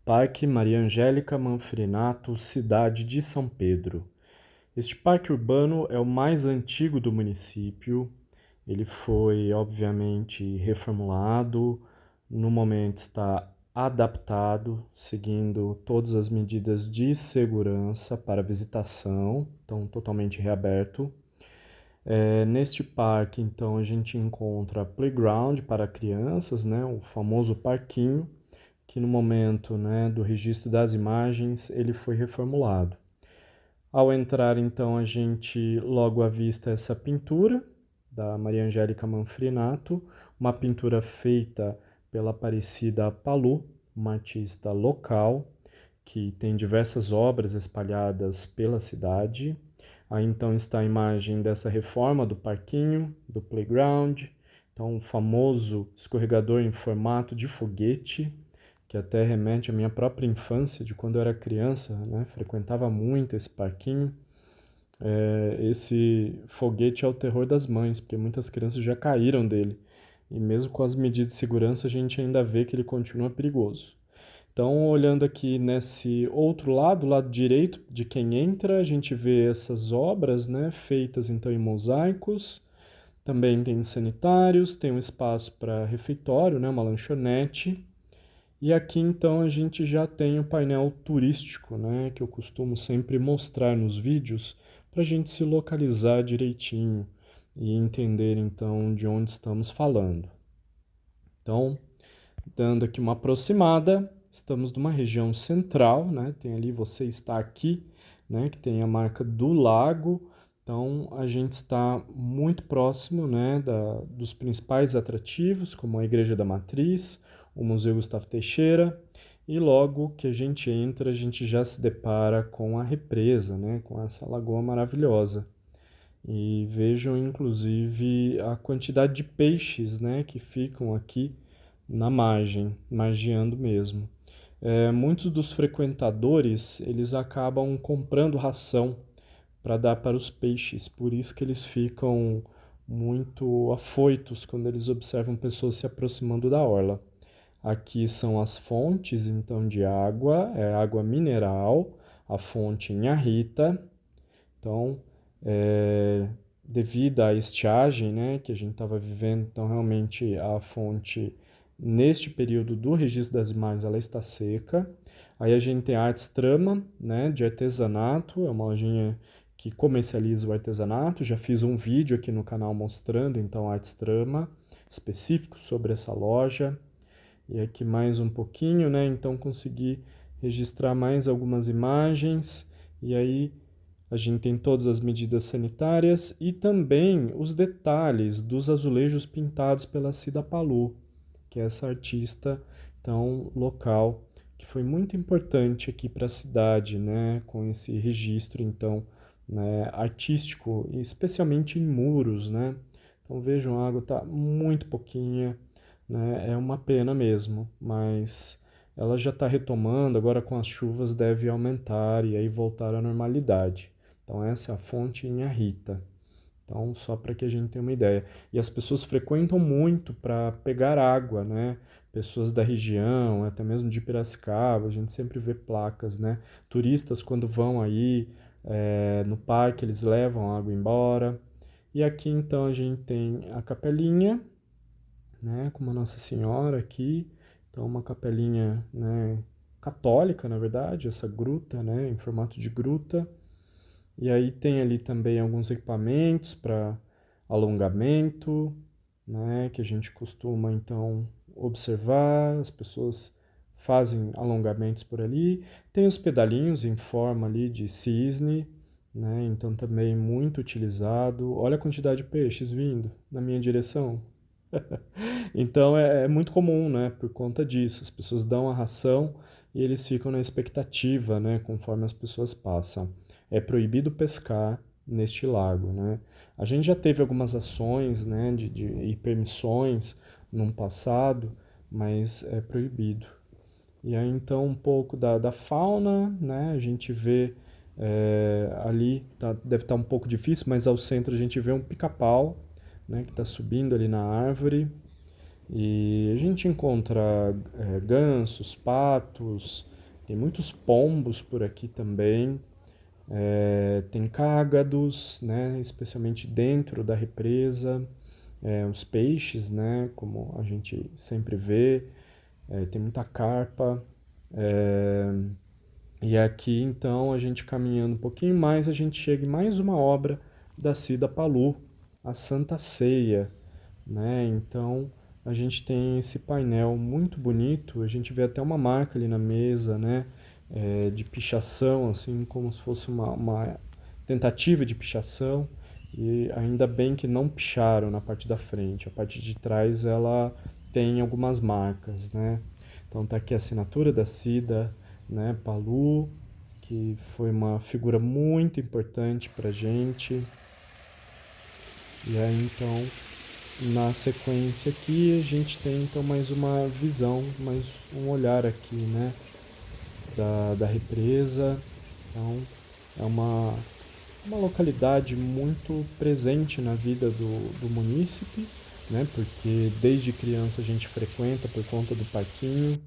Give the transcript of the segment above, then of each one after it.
Parque Maria Angélica Manfrinato, cidade de São Pedro. Este parque urbano é o mais antigo do município. Ele foi, obviamente, reformulado, no momento está adaptado, seguindo todas as medidas de segurança para visitação, então totalmente reaberto. Neste parque, então, a gente encontra playground para crianças, né, o famoso parquinho, que no momento, né, do registro das imagens ele foi reformulado. Ao entrar, então, a gente logo avista essa pintura da Maria Angélica Manfrinato, uma pintura feita pela Aparecida Palu, uma artista local que tem diversas obras espalhadas pela cidade. Aí então está a imagem dessa reforma do parquinho, do playground, então o famoso escorregador em formato de foguete, que até remete à minha própria infância, de quando eu era criança, né? Frequentava muito esse parquinho. Esse foguete é o terror das mães, porque muitas crianças já caíram dele. E mesmo com as medidas de segurança, a gente ainda vê que ele continua perigoso. Então, olhando aqui nesse outro lado, lado direito de quem entra, a gente vê essas obras, né, feitas então em mosaicos. Também tem sanitários, tem um espaço para refeitório, né, uma lanchonete. E aqui então a gente já tem o painel turístico, né, que eu costumo sempre mostrar nos vídeos para a gente se localizar direitinho e entender então de onde estamos falando. Então, dando aqui uma aproximada, estamos numa região central, né? Tem ali Você Está Aqui, né? Que tem a marca do lago. Então, a gente está muito próximo, né? Dos principais atrativos, como a Igreja da Matriz, o Museu Gustavo Teixeira. E logo que a gente entra, a gente já se depara com a represa, né? Com essa lagoa maravilhosa. E vejam, inclusive, a quantidade de peixes, né? Que ficam aqui na margem, margeando mesmo. Muitos dos frequentadores, eles acabam comprando ração para dar para os peixes, por isso que eles ficam muito afoitos quando eles observam pessoas se aproximando da orla. Aqui são as fontes, então, de água, é água mineral, a fonte em Arrita. Então, devido à estiagem, né, que a gente estava vivendo, então realmente a fonte, neste período do registro das imagens, ela está seca. Aí a gente tem a Artes Trama, né, de artesanato, é uma lojinha que comercializa o artesanato. Já fiz um vídeo aqui no canal mostrando, então, a Artes Trama, específico sobre essa loja. E aqui mais um pouquinho, né, então consegui registrar mais algumas imagens. E aí a gente tem todas as medidas sanitárias e também os detalhes dos azulejos pintados pela Cida Palu, que é essa artista então local que foi muito importante aqui para a cidade, né, com esse registro então, né, artístico, especialmente em muros, né? Então vejam, a água está muito pouquinha, né? É uma pena mesmo, mas ela já está retomando, agora com as chuvas deve aumentar e aí voltar à normalidade. Então essa é a fonte em Arrita. Então, só para que a gente tenha uma ideia. E as pessoas frequentam muito para pegar água, né? Pessoas da região, até mesmo de Piracicaba, a gente sempre vê placas, né? Turistas, quando vão aí no parque, eles levam a água embora. E aqui, então, a gente tem a capelinha, né? Com uma Nossa Senhora aqui. Então, uma capelinha, né? Católica, na verdade, essa gruta, né? Em formato de gruta. E aí tem ali também alguns equipamentos para alongamento, né, que a gente costuma então observar, as pessoas fazem alongamentos por ali. Tem os pedalinhos em forma ali de cisne, né, então também muito utilizado. Olha a quantidade de peixes vindo na minha direção. Então é muito comum, né, por conta disso. As pessoas dão a ração e eles ficam na expectativa, né, conforme as pessoas passam. É proibido pescar neste lago, né? A gente já teve algumas ações, né, e permissões no passado, mas é proibido. E aí então um pouco da fauna, né? A gente vê ali, deve estar um pouco difícil, mas ao centro a gente vê um pica-pau, né, que está subindo ali na árvore. E a gente encontra gansos, patos, Tem muitos pombos por aqui também, tem cágados, né, especialmente dentro da represa, os peixes, né, como a gente sempre vê, tem muita carpa. é, e aqui então a gente caminhando um pouquinho mais, a gente chega em mais uma obra da Cida Palu, a Santa Ceia, né? Então a gente tem esse painel muito bonito, a gente vê até uma marca ali na mesa, né? De pichação, assim como se fosse uma tentativa de pichação. E ainda bem que não picharam na parte da frente. A parte de trás ela tem algumas marcas, né? Então tá aqui a assinatura da Cida, né? Palu, que foi uma figura muito importante pra gente. E aí então na sequência aqui a gente tem então mais uma visão, mais um olhar aqui, né, da represa. Então é uma localidade muito presente na vida do munícipe, né, porque desde criança a gente frequenta por conta do parquinho.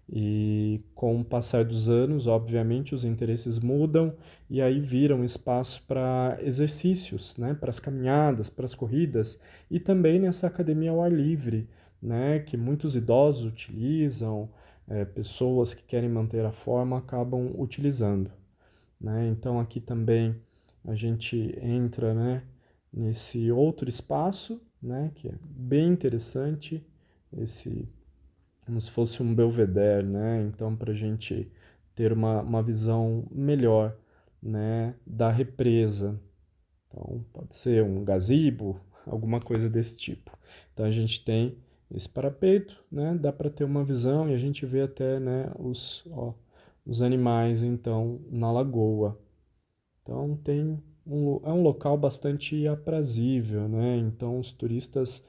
E com o passar dos anos, obviamente, os interesses mudam e aí viram espaço para exercícios, né? Para as caminhadas, para as corridas e também nessa academia ao ar livre, né? Que muitos idosos utilizam, pessoas que querem manter a forma acabam utilizando, né? Então aqui também a gente entra, né? Nesse outro espaço, né? Que é bem interessante, esse como se fosse um belvedere, né? Então, para a gente ter uma visão melhor, né, da represa. Então, pode ser um gazebo, alguma coisa desse tipo. Então, a gente tem esse parapeito, né? Dá para ter uma visão e a gente vê até, né, os animais, então, na lagoa. Então é um local bastante aprazível, né? Então os turistas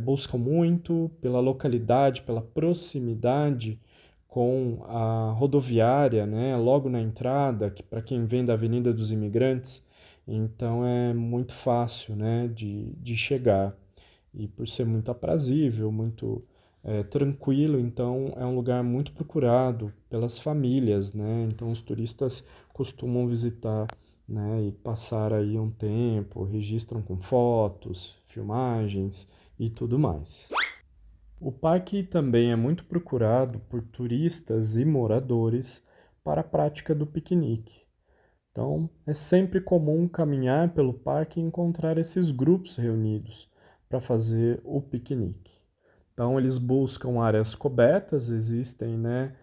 buscam muito pela localidade, pela proximidade com a rodoviária, né? Logo na entrada, que para quem vem da Avenida dos Imigrantes, então é muito fácil, né? De chegar. E por ser muito aprazível, muito tranquilo, então é um lugar muito procurado pelas famílias, né? Então os turistas costumam visitar, né, e passar aí um tempo, registram com fotos, filmagens e tudo mais. O parque também é muito procurado por turistas e moradores para a prática do piquenique. Então, é sempre comum caminhar pelo parque e encontrar esses grupos reunidos para fazer o piquenique. Então, eles buscam áreas cobertas, existem, né,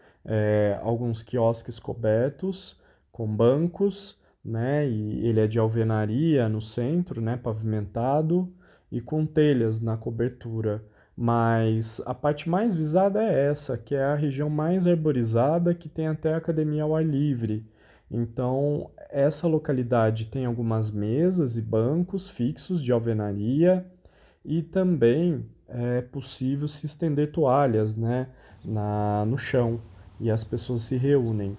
alguns quiosques cobertos com bancos, né, e ele é de alvenaria no centro, né, pavimentado e com telhas na cobertura. Mas a parte mais visada é essa, que é a região mais arborizada, que tem até academia ao ar livre. Então, essa localidade tem algumas mesas e bancos fixos de alvenaria e também é possível se estender toalhas, né, no chão e as pessoas se reúnem.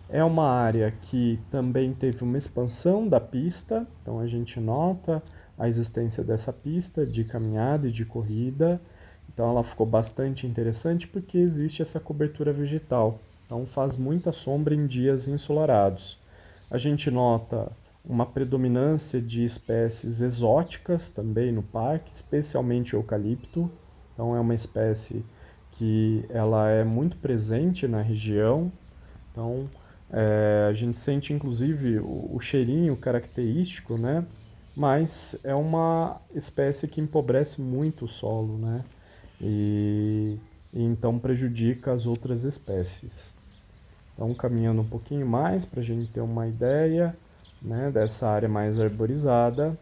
É uma área que também teve uma expansão da pista, então a gente nota a existência dessa pista de caminhada e de corrida. Então ela ficou bastante interessante porque existe essa cobertura vegetal. Então faz muita sombra em dias ensolarados. A gente nota uma predominância de espécies exóticas também no parque, especialmente o eucalipto. Então é uma espécie que ela é muito presente na região. Então a gente sente inclusive o cheirinho característico, né? Mas é uma espécie que empobrece muito o solo, né? E, e então prejudica as outras espécies. Então, caminhando um pouquinho mais para a gente ter uma ideia, né, dessa área mais arborizada.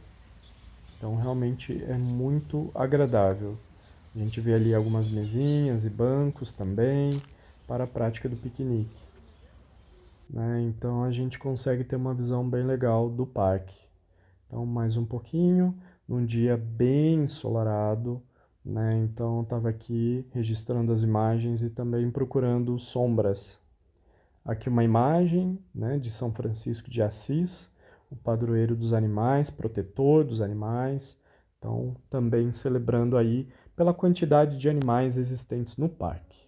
Então, realmente é muito agradável. A gente vê ali algumas mesinhas e bancos também para a prática do piquenique, né? Então, a gente consegue ter uma visão bem legal do parque. Então, mais um pouquinho, num dia bem ensolarado, né? Então, estava aqui registrando as imagens e também procurando sombras. Aqui uma imagem, né, de São Francisco de Assis, o padroeiro dos animais, protetor dos animais. Então, também celebrando aí pela quantidade de animais existentes no parque.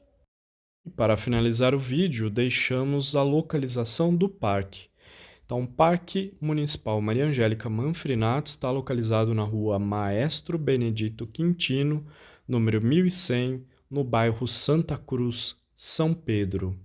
E para finalizar o vídeo, deixamos a localização do parque. Então, o Parque Municipal Maria Angélica Manfrinato está localizado na rua Maestro Benedito Quintino, número 1100, no bairro Santa Cruz, São Pedro.